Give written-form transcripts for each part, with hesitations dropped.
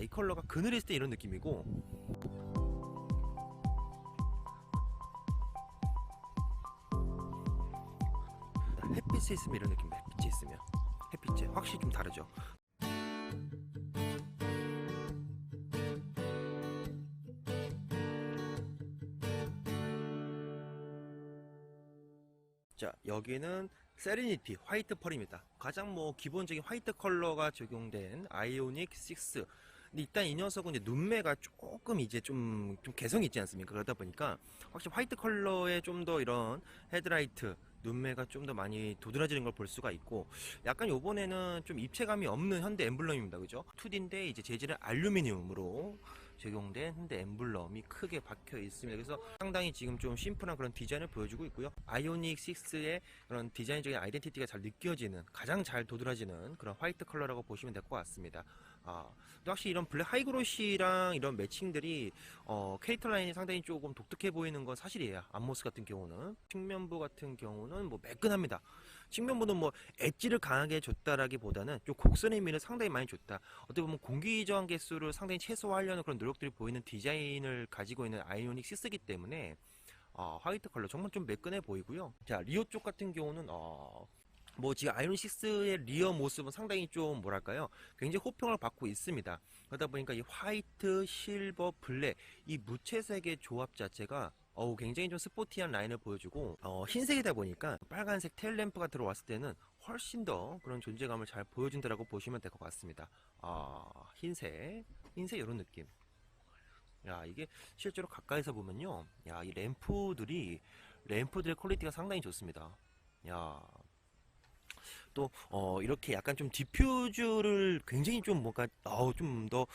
이 컬러가 그늘에 있을 때 이런 느낌이고, 햇빛에 있으면 이런 느낌입니다. 햇빛에 있으면, 햇빛에 확실히 좀 다르죠. 자, 여기는 세레니티 화이트 펄입니다. 가장 기본적인 화이트 컬러가 적용된 아이오닉 6. 근데 일단 이 녀석은 이제 눈매가 조금 이제 좀 개성이 있지 않습니까? 그러다 보니까 확실히 화이트 컬러에 좀 더 이런 헤드라이트 눈매가 좀 더 많이 도드라지는 걸 볼 수가 있고, 약간 요번에는 좀 입체감이 없는 현대 엠블럼입니다. 그죠? 2D인데 이제 재질은 알루미늄으로 적용된 현대 엠블럼이 크게 박혀 있습니다. 그래서 상당히 지금 좀 심플한 그런 디자인을 보여주고 있고요. 아이오닉 6의 그런 디자인적인 아이덴티티가 잘 느껴지는, 가장 잘 도드라지는 그런 화이트 컬러라고 보시면 될 것 같습니다. 확실히 이런 블랙 하이그로시랑 이런 매칭들이 캐릭터 라인이 상당히 조금 독특해 보이는 건 사실이에요. 암모스 같은 경우는, 측면부 같은 경우는 매끈합니다. 측면부는 엣지를 강하게 줬다라기보다는 좀 곡선의 미를 상당히 많이 줬다. 어떻게 보면 공기 저항 개수를 상당히 최소화하려는 그런 노력들이 보이는 디자인을 가지고 있는 아이오닉 6이기 때문에 화이트 컬러 정말 좀 매끈해 보이고요. 자, 리어 쪽 같은 경우는 지금 아이오닉 6의 리어 모습은 상당히 좀 뭐랄까요, 굉장히 호평을 받고 있습니다. 그러다 보니까 이 화이트, 실버, 블랙 이 무채색의 조합 자체가 굉장히 좀 스포티한 라인을 보여주고, 흰색이다 보니까 빨간색 테일램프가 들어왔을 때는 훨씬 더 그런 존재감을 잘 보여준다라고 보시면 될 것 같습니다. 흰색 이런 느낌. 야, 이게 실제로 가까이서 보면요, 야, 이 램프들의 퀄리티가 상당히 좋습니다. 야, 또 이렇게 약간 좀 디퓨즈를 굉장히 좀 뭔가 좀 더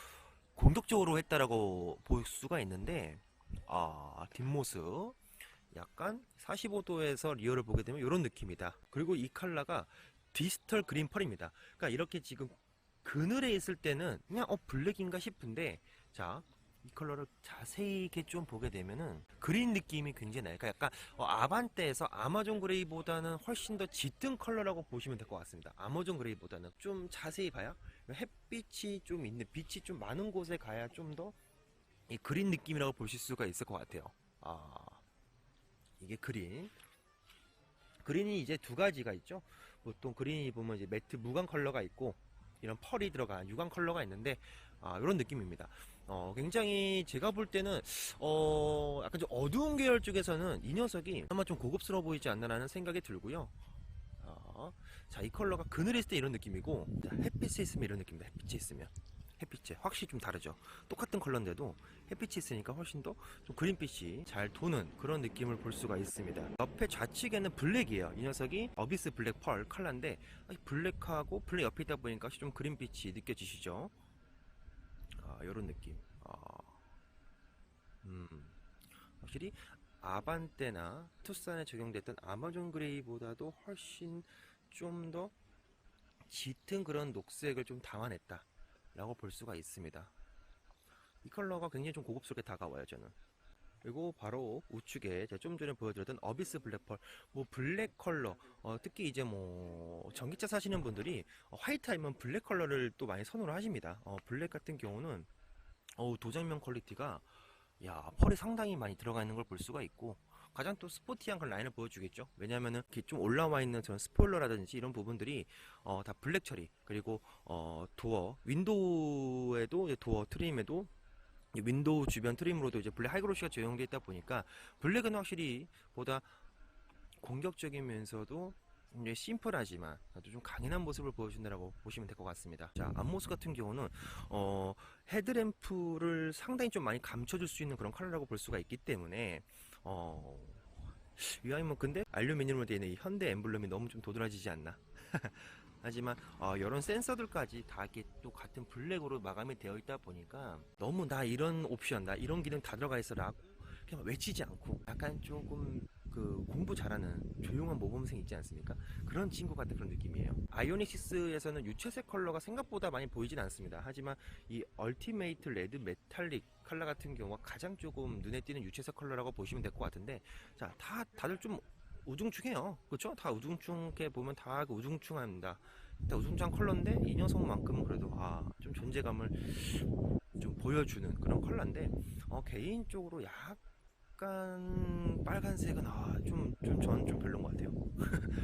공격적으로 했다라고 볼 수가 있는데, 뒷모습 약간 45도에서 리어를 보게 되면 이런 느낌이다. 그리고 이 컬러가 디지털 그린 펄입니다. 그러니까 이렇게 지금 그늘에 있을 때는 그냥 블랙인가 싶은데, 자, 이 컬러를 자세히 이렇게 좀 보게 되면은 그린 느낌이 굉장히 나요. 그러니까 약간 아반떼에서 아마존 그레이보다는 훨씬 더 짙은 컬러라고 보시면 될 것 같습니다. 아마존 그레이보다는 좀 자세히 봐야 햇빛이 좀 있는, 빛이 좀 많은 곳에 가야 좀 더 이 그린 느낌이라고 보실 수가 있을 것 같아요. 이게 그린이 이제 두 가지가 있죠. 보통 그린이 보면 이제 매트 무광 컬러가 있고, 이런 펄이 들어간 유광 컬러가 있는데, 이런 느낌입니다. 굉장히 제가 볼 때는 약간 좀 어두운 계열 쪽에서는 이 녀석이 아마 좀 고급스러워 보이지 않나라는 생각이 들고요. 자, 이 컬러가 그늘에 있을 때 이런 느낌이고, 자, 햇빛에 있으면 이런 느낌입니다. 햇빛에 있으면, 햇빛에 확실히 좀 다르죠. 똑같은 컬러인데도 햇빛이 있으니까 훨씬 더 좀 그린빛이 잘 도는 그런 느낌을 볼 수가 있습니다. 옆에 좌측에는 블랙이에요. 이 녀석이 어비스 블랙 펄 컬러인데, 블랙하고 블랙 옆에 있다 보니까 좀 그린빛이 느껴지시죠. 이런 느낌. 확실히 아반떼나 투싼에 적용됐던 아마존 그레이보다도 훨씬 좀 더 짙은 그런 녹색을 좀 담아냈다 라고 볼 수가 있습니다. 이 컬러가 굉장히 좀 고급스럽게 다가와요, 저는. 그리고 바로 우측에 제가 좀 전에 보여드렸던 어비스 블랙펄, 블랙 컬러, 특히 이제 전기차 사시는 분들이 화이트 아니면 블랙 컬러를 또 많이 선호를 하십니다. 블랙 같은 경우는 도장면 퀄리티가, 야, 펄이 상당히 많이 들어가 있는 걸 볼 수가 있고, 가장 또 스포티한 그런 라인을 보여주겠죠. 왜냐하면은 이렇게 좀 올라와 있는 저런 스포일러라든지 이런 부분들이 다 블랙 처리, 그리고 도어 윈도우에도 이제 도어 트림에도 윈도우 주변 트림으로도 이제 블랙 하이그로시가 적용되어 있다 보니까, 블랙은 확실히 보다 공격적이면서도 이제 심플하지만 좀 강인한 모습을 보여준다라고 보시면 될 것 같습니다. 자, 앞모습 같은 경우는 헤드램프를 상당히 좀 많이 감춰줄 수 있는 그런 컬러라고 볼 수가 있기 때문에, 이왕이면 근데 알루미늄으로 되어 있는 이 현대 엠블럼이 너무 좀 도드라지지 않나. 하지만 이런 센서들까지 다 이렇게 또 같은 블랙으로 마감이 되어 있다 보니까, 너무 나 이런 옵션, 나 이런 기능 다 들어가 있어 라고 그냥 외치지 않고, 약간 조금 그 공부 잘하는 조용한 모범생 있지 않습니까? 그런 친구 같은 그런 느낌이에요. 아이오닉 6에서는 유채색 컬러가 생각보다 많이 보이진 않습니다. 하지만 이 얼티메이트 레드 메탈릭 컬러 같은 경우가 가장 조금 눈에 띄는 유채색 컬러라고 보시면 될 것 같은데, 자, 다들 좀 우중충해요. 그렇죠? 다 우중충해 보면 다 우중충합니다. 다 우중충한 컬러인데 이 녀석만큼은 그래도 좀 존재감을 좀 보여주는 그런 컬러인데, 개인적으로 약간 빨간색은 저는 좀 별론 것 같아요.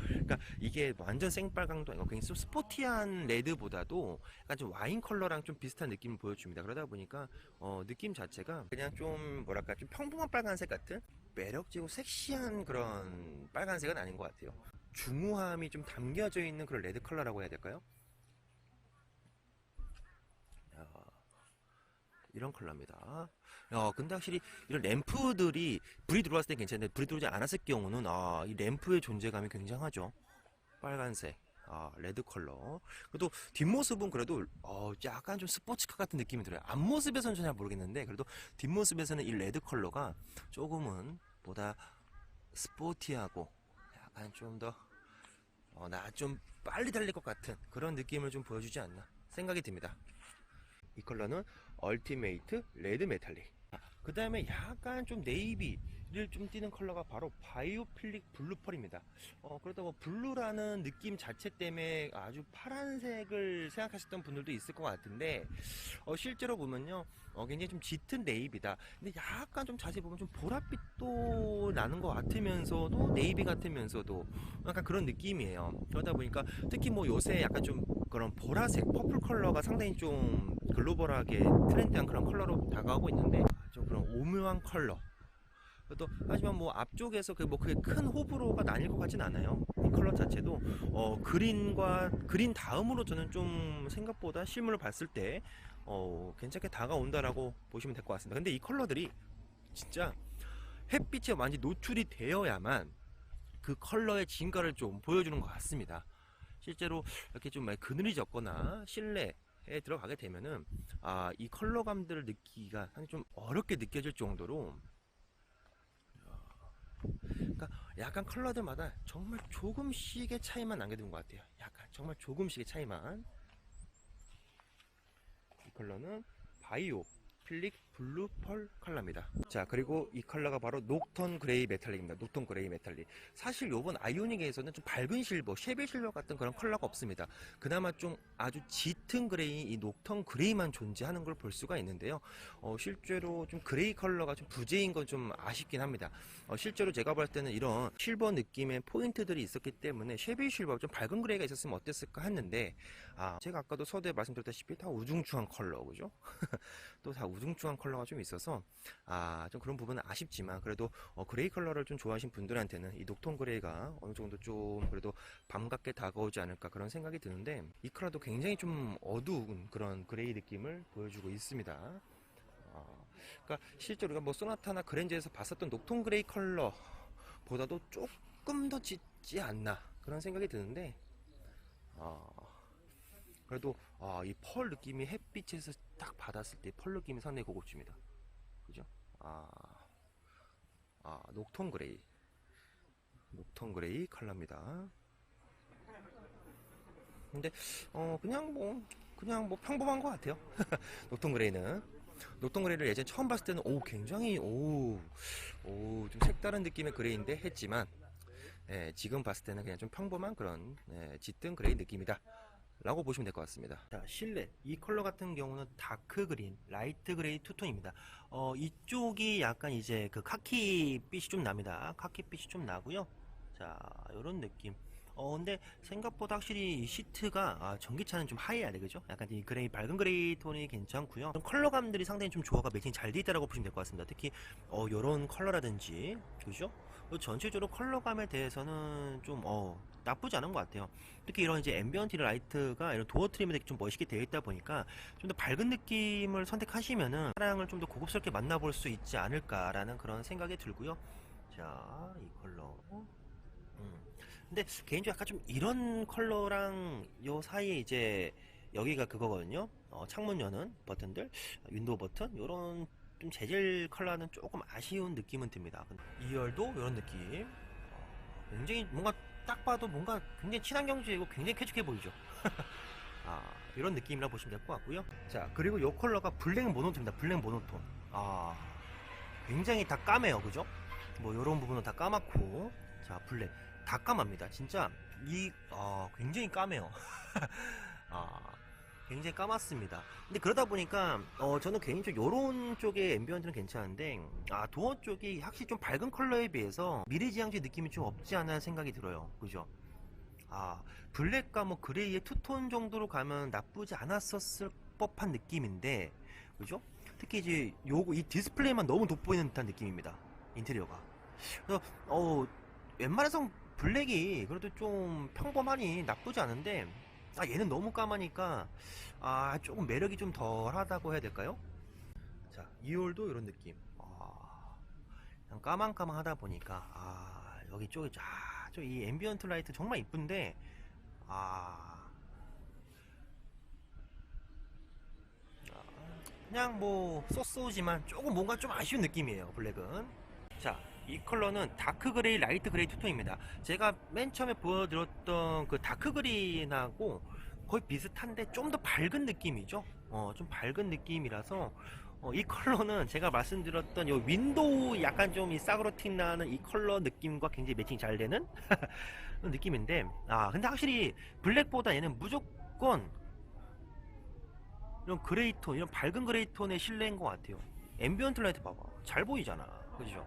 그러니까 이게 완전 생빨강도 아니고 굉장히 좀 스포티한 레드보다도 약간 좀 와인 컬러랑 좀 비슷한 느낌을 보여줍니다. 그러다 보니까 느낌 자체가 그냥 좀 뭐랄까 좀 평범한 빨간색 같은 매력지고 섹시한 그런 빨간색은 아닌 것 같아요. 중후함이 좀 담겨져 있는 그런 레드 컬러라고 해야 될까요? 야, 이런 컬러입니다. 근데 확실히 이런 램프들이 불이 들어왔을 때 괜찮은데 불이 들어오지 않았을 경우는 이 램프의 존재감이 굉장하죠. 빨간색, 레드 컬러. 그래도 뒷모습은 그래도 약간 좀 스포츠카 같은 느낌이 들어요. 앞모습에서는 잘 모르겠는데 그래도 뒷모습에서는 이 레드 컬러가 조금은 보다 스포티하고 약간 좀 더 나 좀 빨리 달릴 것 같은 그런 느낌을 좀 보여주지 않나 생각이 듭니다. 이 컬러는 얼티메이트 레드 메탈릭. 그 다음에 약간 좀 네이비를 좀 띄는 컬러가 바로 바이오필릭 블루 펄입니다. 그러다 뭐 블루라는 느낌 자체 때문에 아주 파란색을 생각하셨던 분들도 있을 것 같은데, 실제로 보면요, 굉장히 좀 짙은 네이비다. 근데 약간 좀 자세히 보면 좀 보랏빛도 나는 것 같으면서도 네이비 같으면서도 약간 그런 느낌이에요. 그러다 보니까 특히 뭐 요새 약간 좀 그런 보라색, 퍼플 컬러가 상당히 좀 글로벌하게 트렌디한 그런 컬러로 다가오고 있는데 좀 그런 오묘한 컬러. 또 하지만 뭐 앞쪽에서 그게 큰 호불호가 나뉠 것 같진 않아요. 이 컬러 자체도 그린 다음으로 저는 좀 생각보다 실물을 봤을 때 괜찮게 다가온다라고 보시면 될 것 같습니다. 근데 이 컬러들이 진짜 햇빛에 완전히 노출이 되어야만 그 컬러의 진가를 좀 보여주는 것 같습니다. 실제로 이렇게 좀 그늘이 졌거나 실내에 들어가게 되면은 이 컬러감들을 느끼기가 상당히 좀 어렵게 느껴질 정도로, 그러니까 약간 컬러들마다 정말 조금씩의 차이만 남겨두는 것 같아요. 약간 정말 조금씩의 차이만. 이 컬러는 바이오 필릭 블루 펄 컬러입니다. 자, 그리고 이 컬러가 바로 녹턴 그레이 메탈릭입니다. 녹턴 그레이 메탈릭. 사실 요번 아이오닉에서는 좀 밝은 실버, 쉐빌 실버 같은 그런 컬러가 없습니다. 그나마 좀 아주 짙은 그레이, 이 녹턴 그레이만 존재하는 걸 볼 수가 있는데요. 실제로 좀 그레이 컬러가 좀 부재인 건 좀 아쉽긴 합니다. 실제로 제가 볼 때는 이런 실버 느낌의 포인트들이 있었기 때문에 쉐빌 실버, 좀 밝은 그레이가 있었으면 어땠을까 했는데, 제가 아까도 서두에 말씀드렸다시피 다 우중충한 컬러, 그죠? 또 다 우중충한 컬러가 좀 있어서 좀 그런 부분은 아쉽지만 그래도 그레이 컬러를 좀 좋아하시는 분들한테는 이 녹톤 그레이가 어느 정도 좀 그래도 밤같게 다가오지 않을까 그런 생각이 드는데, 이 컬러도 굉장히 좀 어두운 그런 그레이 느낌을 보여주고 있습니다. 그러니까 실제로 우리가 뭐 소나타나 그랜저에서 봤었던 녹톤 그레이 컬러보다도 조금 더 짙지 않나 그런 생각이 드는데, 그래도 이 펄 느낌이 햇빛에서 딱 받았을 때 펄 느낌이 상당히 고급집니다. 그죠? 아, 녹톤 그레이. 녹톤 그레이 컬러입니다. 근데, 그냥 뭐 평범한 것 같아요. 녹톤 그레이는. 녹톤 그레이를 예전에 처음 봤을 때는, 굉장히, 좀 색다른 느낌의 그레이인데 했지만, 지금 봤을 때는 그냥 좀 평범한 그런, 짙은 그레이 느낌이다 라고 보시면 될 것 같습니다. 자, 실내 이 컬러 같은 경우는 다크 그린, 라이트 그레이 투톤입니다. 이쪽이 약간 이제 그 카키빛이 좀 납니다. 카키빛이 좀 나고요. 자, 요런 느낌. 근데 생각보다 확실히 이 시트가 전기차는 좀 하이해야 되겠죠? 약간 이 그레이, 밝은 그레이 톤이 괜찮고요. 컬러감들이 상당히 좀 조화가 매칭 잘 돼 있다라고 보시면 될 것 같습니다. 특히 요런 컬러라든지, 그죠? 전체적으로 컬러감에 대해서는 좀 나쁘지 않은 것 같아요. 특히 이런 이제 앰비언트 라이트가 이런 도어 트림이 좀 멋있게 되어 있다 보니까 좀 더 밝은 느낌을 선택하시면은 차량을 좀 더 고급스럽게 만나볼 수 있지 않을까라는 그런 생각이 들고요. 자, 이 컬러. 근데 개인적으로 약간 좀 이런 컬러랑 요 사이에 이제 여기가 그거거든요. 창문 여는 버튼들, 윈도우 버튼, 요런 좀 재질 컬러는 조금 아쉬운 느낌은 듭니다. 2열도 이런 느낌. 굉장히 뭔가 딱 봐도 뭔가 굉장히 친환경주의고 굉장히 쾌적해 보이죠. 이런 느낌이라 보시면 될 것 같고요. 자, 그리고 이 컬러가 블랙 모노톤입니다. 블랙 모노톤. 굉장히 다 까매요, 그죠? 뭐 이런 부분은 다 까맣고, 자, 블랙 다 까맣니다. 진짜 굉장히 까매요. 아, 굉장히 까맣습니다. 근데 그러다 보니까 저는 개인적으로 요런 쪽의 앰비언트는 괜찮은데 도어 쪽이 확실히 좀 밝은 컬러에 비해서 미래지향적 느낌이 좀 없지 않아 생각이 들어요. 그죠? 블랙과 뭐 그레이의 투톤 정도로 가면 나쁘지 않았었을 법한 느낌인데, 그죠? 특히 이제 요거 이 디스플레이만 너무 돋보이는 듯한 느낌입니다. 인테리어가. 그래서 웬만해서 블랙이 그래도 좀 평범하니 나쁘지 않은데, 얘는 너무 까마니까 조금 매력이 좀 덜하다고 해야 될까요? 자, 2홀도 이런 느낌. 그냥 까만까만하다 보니까 여기 쪽이 이 앰비언트 라이트 정말 이쁜데 그냥 뭐 쏘쏘지만 조금 뭔가 좀 아쉬운 느낌이에요, 블랙은. 자, 이 컬러는 다크 그레이, 라이트 그레이 투톤입니다. 제가 맨 처음에 보여드렸던 그 다크 그린하고 거의 비슷한데 좀 더 밝은 느낌이죠. 좀 밝은 느낌이라서 이 컬러는 제가 말씀드렸던 요 윈도우 약간 좀 이 싸구려틱 나는 이 컬러 느낌과 굉장히 매칭 잘 되는 그런 느낌인데, 근데 확실히 블랙보다 얘는 무조건 이런 그레이톤, 이런 밝은 그레이톤의 실내인 것 같아요. 앰비언트 라이트 봐봐, 잘 보이잖아, 그죠?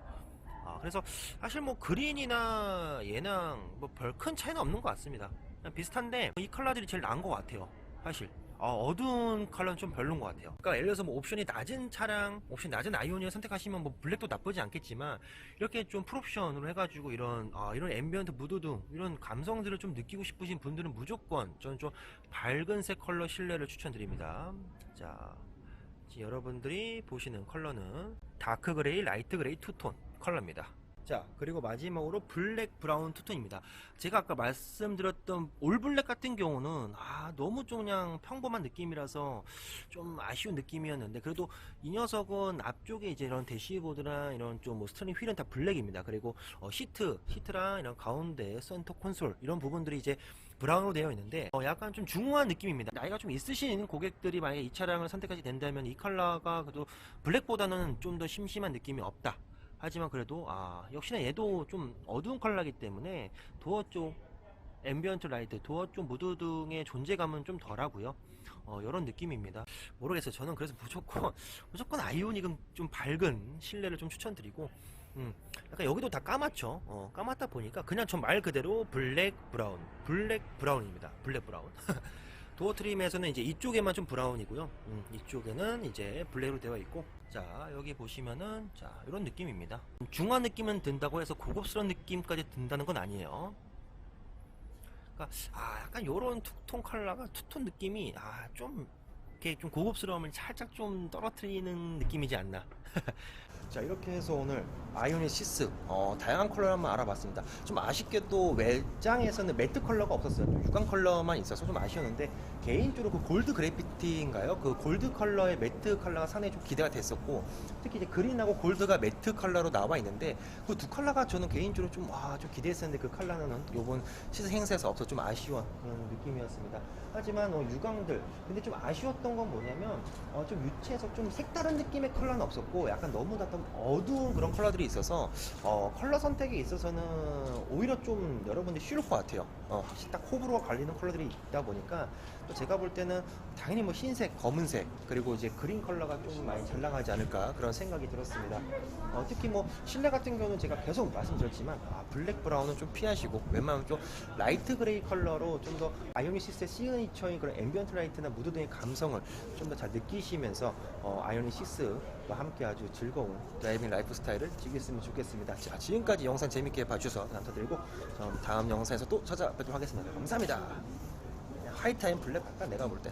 그래서 사실 뭐 그린이나 얘랑 뭐 별 큰 차이는 없는 것 같습니다. 그냥 비슷한데 이 컬러들이 제일 나은 것 같아요, 사실. 어두운 컬러는 좀 별론 것 같아요. 그러니까 예를 들어서 뭐 옵션이 낮은 차량, 옵션 낮은 아이오니를 선택하시면 뭐 블랙도 나쁘지 않겠지만, 이렇게 좀 풀옵션으로 해가지고 이런 앰비언트 무드등 이런 감성들을 좀 느끼고 싶으신 분들은 무조건 저는 좀 밝은색 컬러 실내를 추천드립니다. 자, 여러분들이 보시는 컬러는 다크 그레이, 라이트 그레이 투톤 컬러입니다. 자, 그리고 마지막으로 블랙 브라운 투톤입니다. 제가 아까 말씀드렸던 올블랙 같은 경우는 너무 좀 그냥 평범한 느낌이라서 좀 아쉬운 느낌이었는데, 그래도 이 녀석은 앞쪽에 이제 이런 대시보드나 이런 좀 뭐 스티어링 휠은 다 블랙입니다. 그리고 시트랑 이런 가운데 센터 콘솔 이런 부분들이 이제 브라운으로 되어 있는데 약간 좀 중후한 느낌입니다. 나이가 좀 있으신 고객들이 만약에 이 차량을 선택하게 된다면 이 컬러가 그래도 블랙보다는 좀 더 심심한 느낌이 없다. 하지만 그래도 역시나 얘도 좀 어두운 컬러이기 때문에 도어 쪽 앰비언트 라이트, 도어 쪽 무드 등의 존재감은 좀 덜하고요. 이런 느낌입니다. 모르겠어요. 저는 그래서 무조건 아이오닉은 좀 밝은 실내를 좀 추천드리고, 약간 여기도 다 까맣죠. 까맣다 보니까 그냥 전 말 그대로 블랙 브라운입니다. 블랙 브라운. 도어 트림에서는 이제 이쪽에만 좀 브라운이고요. 이쪽에는 이제 블랙으로 되어 있고, 자, 여기 보시면은 이런 느낌입니다. 중화한 느낌은 든다고 해서 고급스러운 느낌까지 든다는 건 아니에요. 그러니까 약간 요런 투톤 컬러가, 투톤 느낌이 좀 이렇게 좀 고급스러움을 살짝 좀 떨어뜨리는 느낌이지 않나. 자, 이렇게 해서 오늘 아이오닉 6 다양한 컬러를 한번 알아봤습니다. 좀 아쉽게도 외장에서는 매트 컬러가 없었어요. 또 유광 컬러만 있어서 좀 아쉬웠는데, 개인적으로 그 골드 그래피티인가요? 그 골드 컬러의 매트 컬러가 상당히 좀 기대가 됐었고, 특히 이제 그린하고 골드가 매트 컬러로 나와 있는데 그 두 컬러가 저는 개인적으로 좀 기대했었는데, 그 컬러는 요번 시즌 행사에서 없어 좀 아쉬운 그런 느낌이었습니다. 하지만 유광들, 근데 좀 아쉬웠던 건 뭐냐면 좀 유치해서 좀 색다른 느낌의 컬러는 없었고, 약간 너무 다 어두운 그런 컬러들이 있어서 컬러 선택에 있어서는 오히려 좀 여러분들이 쉬울 것 같아요. 확실히 딱 호불호가 갈리는 컬러들이 있다 보니까, 또 제가 볼 때는 당연히 뭐 흰색, 검은색, 그리고 이제 그린 컬러가 좀 많이 잘 나가지 않을까 그런 생각이 들었습니다. 특히 뭐 실내 같은 경우는 제가 계속 말씀드렸지만 블랙 브라운은 좀 피하시고, 웬만하면 좀 라이트 그레이 컬러로 좀 더 아이오닉 6의 시그니처인 그런 앰비언트 라이트나 무드 등의 감성을 좀 더 잘 느끼시면서 아이오닉 6와 함께 아주 즐거운 드라이빙 라이프 스타일을 즐겼으면 좋겠습니다. 자, 지금까지 영상 재밌게 봐주셔서 감사드리고, 저는 다음 영상에서 또 찾아뵙도록 하겠습니다. 감사합니다. 하이타임 블랙 할까, 내가 볼 때.